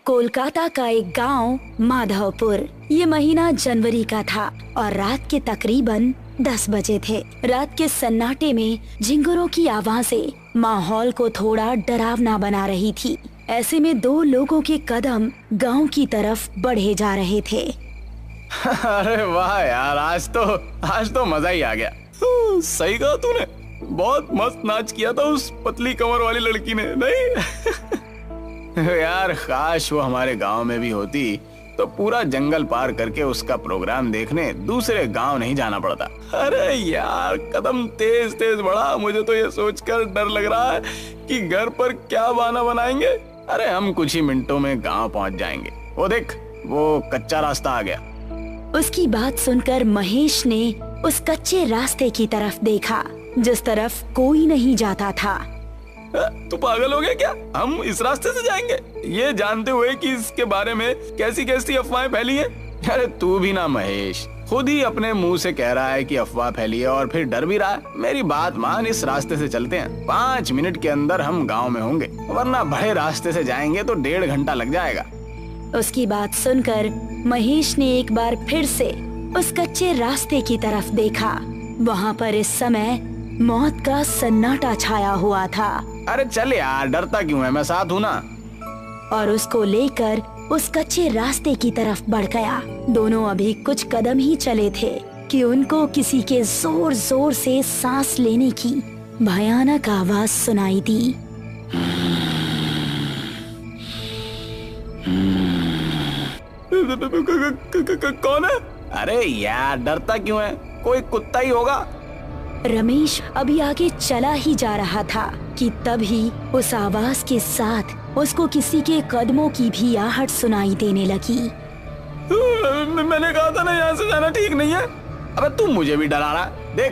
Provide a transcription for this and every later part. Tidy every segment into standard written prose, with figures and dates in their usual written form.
कोलकाता का एक गांव माधवपुर। ये महीना जनवरी का था और रात के तकरीबन 10 बजे थे। रात के सन्नाटे में झिंगुरों की आवाजें माहौल को थोड़ा डरावना बना रही थी। ऐसे में दो लोगों के कदम गांव की तरफ बढ़े जा रहे थे। अरे वाह यार, आज तो मजा ही आ गया। सही कहा तूने, बहुत मस्त नाच किया था उस पतली कमर वाली लड़की ने, नहीं? यार काश वो हमारे गांव में भी होती तो पूरा जंगल पार करके उसका प्रोग्राम देखने दूसरे गांव नहीं जाना पड़ता। अरे यार कदम तेज तेज बढ़ा, मुझे तो ये सोचकर डर लग रहा है कि घर पर क्या बहाना बनाएंगे। अरे हम कुछ ही मिनटों में गांव पहुंच जाएंगे। वो देख, वो कच्चा रास्ता आ गया। उसकी बात सुनकर महेश ने उस कच्चे रास्ते की तरफ देखा जिस तरफ कोई नहीं जाता था। तू पागल हो गया क्या? हम इस रास्ते से जाएंगे ये जानते हुए कि इसके बारे में कैसी कैसी अफवाहें फैली हैं। अरे तू भी ना महेश, खुद ही अपने मुंह से कह रहा है कि अफवाह फैली है और फिर डर भी रहा है। मेरी बात मान, इस रास्ते से चलते हैं। 5 मिनट के अंदर हम गाँव में होंगे, वरना बड़े रास्ते से जाएंगे तो 1.5 घंटा लग जाएगा। उसकी बात सुनकर महेश ने एक बार फिर से उस कच्चे रास्ते की तरफ देखा। वहाँ पर इस समय मौत का सन्नाटा छाया हुआ था। अरे चल यार, डरता क्यों है, मैं साथ हूँ ना। और उसको लेकर उस कच्चे रास्ते की तरफ बढ़ गया। दोनों अभी कुछ कदम ही चले थे कि उनको किसी के जोर जोर से सांस लेने की भयानक आवाज सुनाई दी। कौन है? अरे यार डरता क्यों है, कोई कुत्ता ही होगा। रमेश अभी आगे चला ही जा रहा था कि तभी उस आवाज के साथ उसको किसी के कदमों की भी आहट सुनाई देने लगी। मैंने कहा था ना, यहाँ से जाना ठीक नहीं है। अबे तू मुझे भी डरा रहा है। देख,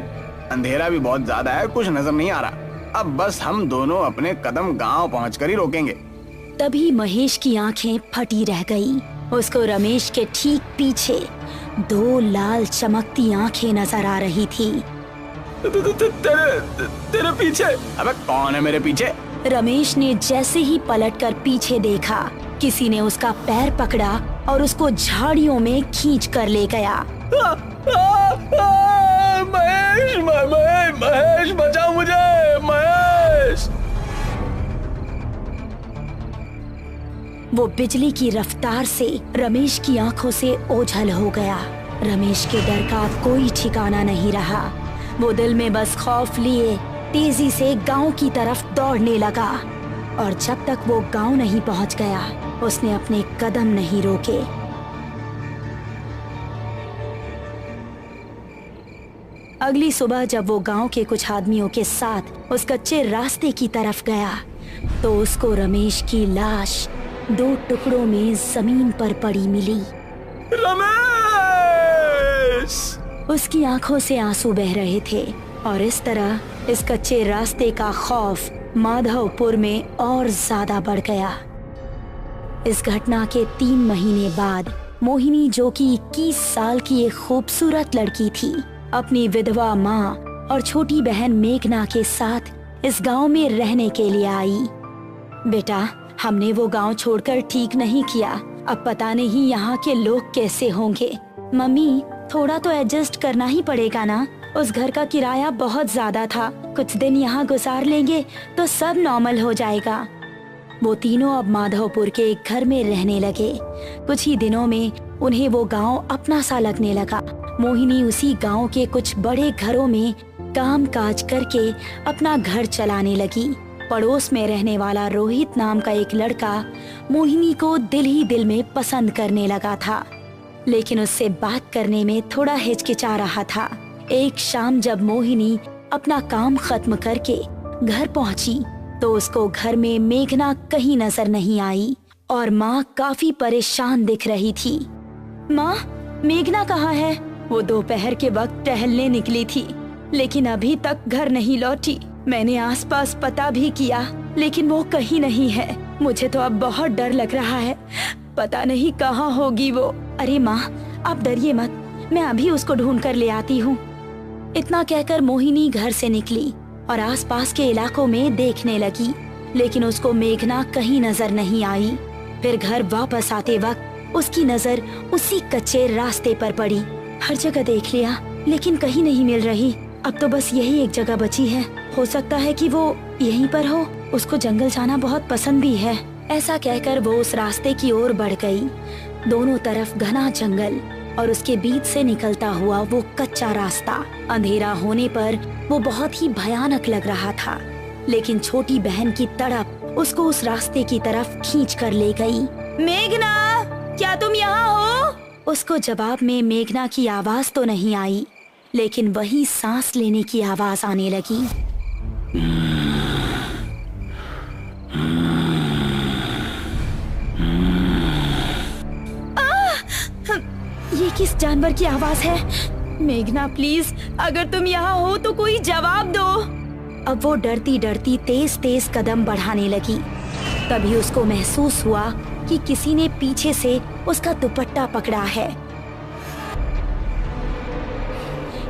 अंधेरा भी बहुत ज्यादा है, कुछ नजर नहीं आ रहा। अब बस हम दोनों अपने कदम गांव पहुंचकर ही रोकेंगे। तभी महेश की आंखें फटी रह गई। उसको रमेश के ठीक पीछे 2 लाल चमकती आंखें नजर आ रही थी। तेरे पीछे? अबे कौन है मेरे पीछे? रमेश ने जैसे ही पलटकर पीछे देखा, किसी ने उसका पैर पकड़ा और उसको झाड़ियों में खींच कर ले गया। महेश, महेश बचाओ मुझे, महेश! वो बिजली की रफ्तार से रमेश की आंखों से ओझल हो गया। रमेश के डर का कोई ठिकाना नहीं रहा। वो दिल में बस खौफ लिए तेजी से गांव की तरफ दौड़ने लगा और जब तक वो गांव नहीं पहुंच गया, उसने अपने कदम नहीं रोके। अगली सुबह जब वो गांव के कुछ आदमियों के साथ उस कच्चे रास्ते की तरफ गया तो उसको रमेश की लाश 2 टुकड़ों में जमीन पर पड़ी मिली। रमेश! उसकी आंखों से आंसू बह रहे थे और इस तरह इस कच्चे रास्ते का खौफ माधवपुर में और ज्यादा बढ़ गया। इस घटना के 3 महीने बाद मोहिनी, जो कि 21 साल की एक खूबसूरत लड़की थी, अपनी विधवा माँ और छोटी बहन मेघना के साथ इस गांव में रहने के लिए आई। बेटा, हमने वो गांव छोड़कर ठीक नहीं किया। अब पता नहीं यहाँ के लोग कैसे होंगे। मम्मी, थोड़ा तो एडजस्ट करना ही पड़ेगा ना। उस घर का किराया बहुत ज्यादा था। कुछ दिन यहाँ गुजार लेंगे तो सब नॉर्मल हो जाएगा। वो तीनों अब माधवपुर के एक घर में रहने लगे। कुछ ही दिनों में उन्हें वो गांव अपना सा लगने लगा। मोहिनी उसी गांव के कुछ बड़े घरों में काम काज करके अपना घर चलाने लगी। पड़ोस में रहने वाला रोहित नाम का एक लड़का मोहिनी को दिल ही दिल में पसंद करने लगा था, लेकिन उससे बात करने में थोड़ा हिचकिचा रहा था। एक शाम जब मोहिनी अपना काम खत्म करके घर पहुंची तो उसको घर में मेघना कहीं नजर नहीं आई और माँ काफी परेशान दिख रही थी। माँ, मेघना कहाँ है? वो दोपहर के वक्त टहलने निकली थी लेकिन अभी तक घर नहीं लौटी। मैंने आसपास पता भी किया लेकिन वो कहीं नहीं है। मुझे तो अब बहुत डर लग रहा है, पता नहीं कहाँ होगी वो। अरे माँ, आप डरिए मत, मैं अभी उसको ढूंढ कर ले आती हूँ। इतना कहकर मोहिनी घर से निकली और आसपास के इलाकों में देखने लगी, लेकिन उसको मेघना कहीं नजर नहीं आई। फिर घर वापस आते वक्त उसकी नजर उसी कच्चे रास्ते पर पड़ी। हर जगह देख लिया लेकिन कहीं नहीं मिल रही। अब तो बस यही एक जगह बची है, हो सकता है कि वो यहीं पर हो। उसको जंगल जाना बहुत पसंद भी है। ऐसा कहकर वो उस रास्ते की ओर बढ़ गई। दोनों तरफ घना जंगल और उसके बीच से निकलता हुआ वो कच्चा रास्ता। अंधेरा होने पर वो बहुत ही भयानक लग रहा था, लेकिन छोटी बहन की तड़प उसको उस रास्ते की तरफ खींच कर ले गई। मेघना, क्या तुम यहाँ हो? उसको जवाब में मेघना की आवाज तो नहीं आई, लेकिन वही सांस लेने की आवाज आने लगी। ये किस जानवर की आवाज है? मेघना प्लीज, अगर तुम यहाँ हो तो कोई जवाब दो। अब वो डरती डरती तेज तेज कदम बढ़ाने लगी। तभी उसको महसूस हुआ कि किसी ने पीछे से उसका दुपट्टा पकड़ा है।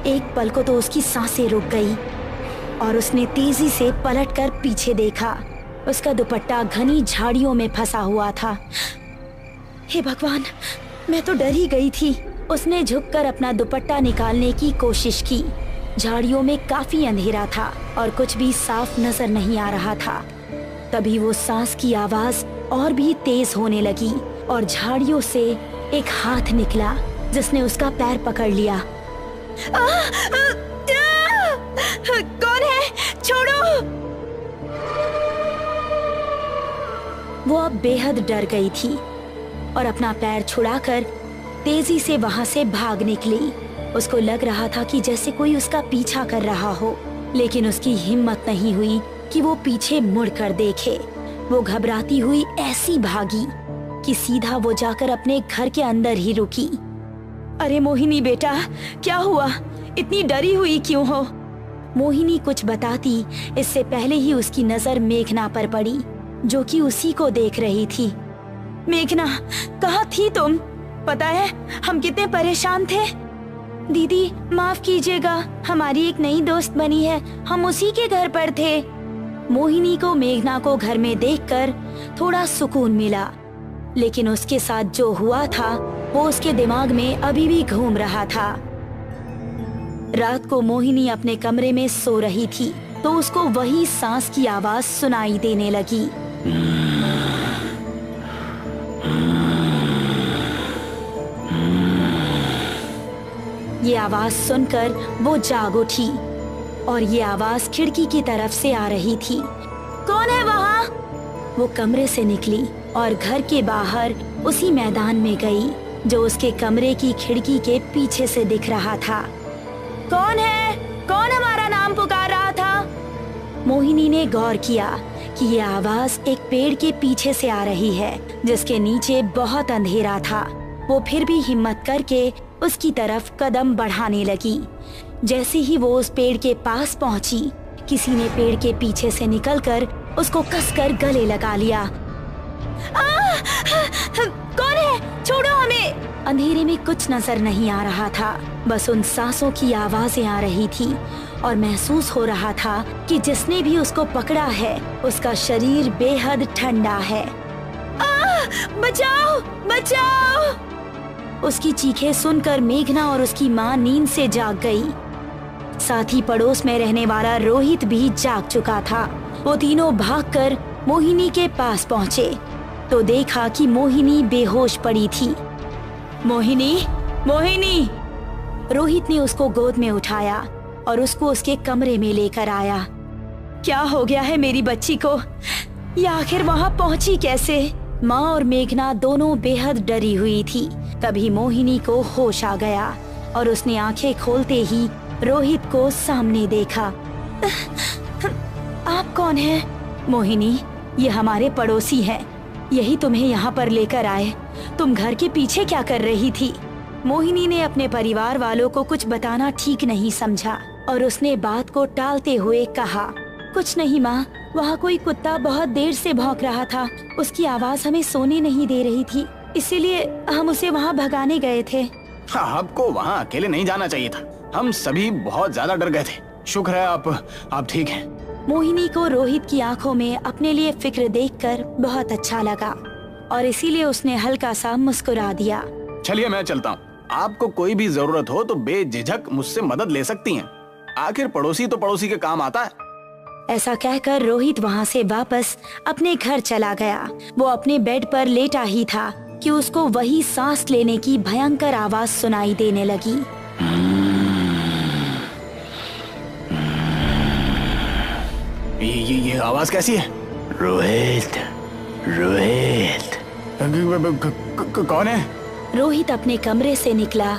एक पल को तो उसकी सांसें रुक गई और उसने तेजी से पलटकर पीछे देखा। उसका दुपट्टा घनी झाड़ियों में फंसा हुआ था। हे भगवान, मैं तो डर ही गई थी। उसने झुककर अपना दुपट्टा निकालने की कोशिश की। झाड़ियों में काफी अंधेरा था और कुछ भी साफ नजर नहीं आ रहा था। तभी वो सांस की आवाज और भी तेज होने लगी और झाड़ियों से एक हाथ निकला जिसने उसका पैर पकड़ लिया। कौन है? छोड़ो! वो अब बेहद डर गई थी और अपना पैर छुड़ाकर तेजी से वहां से भाग निकली। उसको लग रहा था कि जैसे कोई उसका पीछा कर रहा हो, लेकिन उसकी हिम्मत नहीं हुई कि वो पीछे मुड़कर देखे। वो घबराती हुई ऐसी भागी कि सीधा वो जाकर अपने घर के अंदर ही रुकी। अरे मोहिनी बेटा, क्या हुआ? इतनी डरी हुई क्यों हो? मोहिनी कुछ बताती इससे पहले ही उसकी नजर मेघना पर पड़ी, जो कि उसी को देख रही थी। मेघना, कहाँ थी तुम? पता है हम कितने परेशान थे। दीदी माफ कीजिएगा, हमारी एक नई दोस्त बनी है, हम उसी के घर पर थे। मोहिनी को मेघना को घर में देखकर थोड़ा सुकून मिला, लेकिन उसके साथ जो हुआ था वो उसके दिमाग में अभी भी घूम रहा था। रात को मोहिनी अपने कमरे में सो रही थी तो उसको वही सांस की आवाज सुनाई देने लगी। ये आवाज सुनकर वो जाग उठी और ये आवाज खिड़की की तरफ से आ रही थी। कौन है वहाँ? वो कमरे से निकली और घर के बाहर उसी मैदान में गई जो उसके कमरे की खिड़की के पीछे से दिख रहा था। कौन है? कौन हमारा नाम पुकार रहा था? मोहिनी ने गौर किया कि ये आवाज एक पेड़ के पीछे से आ रही है जिसके नीचे बहुत अंधेरा था। वो फिर भी हिम्मत करके उसकी तरफ कदम बढ़ाने लगी। जैसे ही वो उस पेड़ के पास पहुंची, किसी ने पेड़ के पीछे से निकलकर उसको कसकर गले लगा लिया। कौन है? छोड़ो हमें! अंधेरे में कुछ नजर नहीं आ रहा था, बस उन सांसों की आवाजें आ रही थी और महसूस हो रहा था कि जिसने भी उसको पकड़ा है उसका शरीर बेहद ठंडा है। बचाओ! बचाओ! उसकी चीखें सुनकर मेघना और उसकी माँ नींद से जाग गई। साथ ही पड़ोस में रहने वाला रोहित भी जाग चुका था। वो तीनों भागकर मोहिनी के पास पहुँचे तो देखा कि मोहिनी बेहोश पड़ी थी। मोहिनी, मोहिनी! रोहित ने उसको गोद में उठाया और उसको उसके कमरे में लेकर आया। क्या हो गया है मेरी बच्ची को? ये आखिर वहाँ पहुँची कैसे? माँ और मेघना दोनों बेहद डरी हुई थी। तभी मोहिनी को होश आ गया और उसने आंखें खोलते ही रोहित को सामने देखा। आप कौन हैं? मोहिनी, ये हमारे पड़ोसी हैं। यही तुम्हें यहाँ पर लेकर आए। तुम घर के पीछे क्या कर रही थी? मोहिनी ने अपने परिवार वालों को कुछ बताना ठीक नहीं समझा और उसने बात को टालते हुए कहा, कुछ नहीं माँ, वहाँ कोई कुत्ता बहुत देर से भौंक रहा था। उसकी आवाज हमें सोने नहीं दे रही थी, इसीलिए हम उसे वहाँ भगाने गए थे। हाँ, आपको वहाँ अकेले नहीं जाना चाहिए था। हम सभी बहुत ज्यादा डर गए थे। शुक्र है आप ठीक हैं। मोहिनी को रोहित की आंखों में अपने लिए फिक्र देखकर बहुत अच्छा लगा। और इसीलिए उसने हल्का सा मुस्कुरा दिया। चलिए मैं चलता हूँ, आपको कोई भी जरूरत हो तो बेझिझक मुझसे मदद ले सकती हैं। आखिर पड़ोसी तो पड़ोसी के काम आता है। ऐसा कहकर रोहित वहाँ से वापस अपने घर चला गया। वो अपने बेड पर लेटा ही था कि उसको वही सांस लेने की भयंकर आवाज सुनाई देने लगी। ये आवाज कैसी है? रोहित, रोहित। कौन है? रोहित अपने कमरे से निकला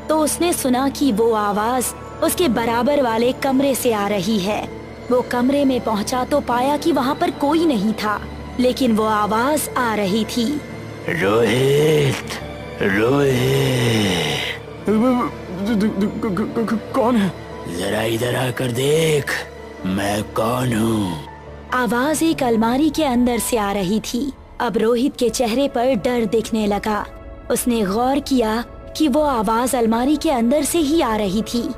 तो उसने सुना कि वो आवाज उसके बराबर वाले कमरे से आ रही है। वो कमरे में पहुंचा तो पाया कि वहाँ पर कोई नहीं था, लेकिन वो आवाज आ रही थी। रोहित, रोहित। कौन है? जरा इधर आकर देख, मैं कौन हूँ। आवाज एक अलमारी के अंदर से आ रही थी। अब रोहित के चेहरे पर डर दिखने लगा। उसने गौर किया कि वो आवाज अलमारी के अंदर से ही आ रही थी।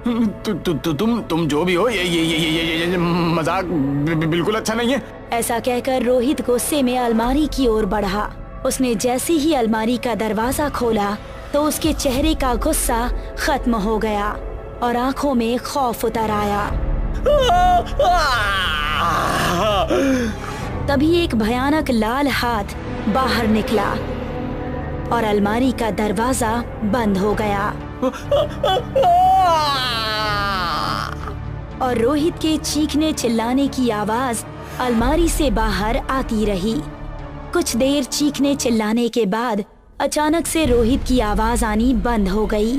तुम जो भी हो, ये मजाक बिल्कुल अच्छा नहीं है। ऐसा कहकर रोहित गुस्से में अलमारी की ओर बढ़ा। उसने जैसे ही अलमारी का दरवाजा खोला तो उसके चेहरे का गुस्सा खत्म हो गया और आंखों में खौफ उतर आया। तभी एक भयानक लाल हाथ बाहर निकला और अलमारी का दरवाजा बंद हो गया। और रोहित के चीखने चिल्लाने की आवाज अलमारी से बाहर आती रही। कुछ देर चीखने चिल्लाने के बाद अचानक से रोहित की आवाज आनी बंद हो गई।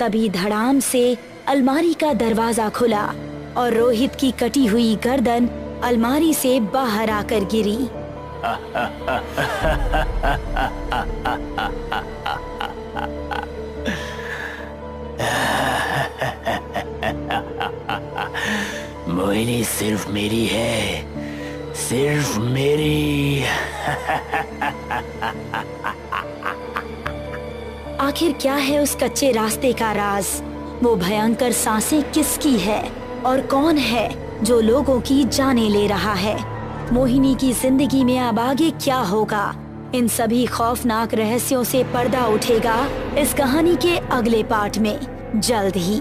तभी धड़ाम से अलमारी का दरवाजा खुला और रोहित की कटी हुई गर्दन अलमारी से बाहर आकर गिरी। मोहिनी सिर्फ मेरी है, सिर्फ मेरी। आखिर क्या है उस कच्चे रास्ते का राज? वो भयंकर सांसें किसकी है और कौन है जो लोगों की जानें ले रहा है? मोहिनी की जिंदगी में अब आगे क्या होगा? इन सभी खौफनाक रहस्यों से पर्दा उठेगा इस कहानी के अगले पार्ट में जल्द ही।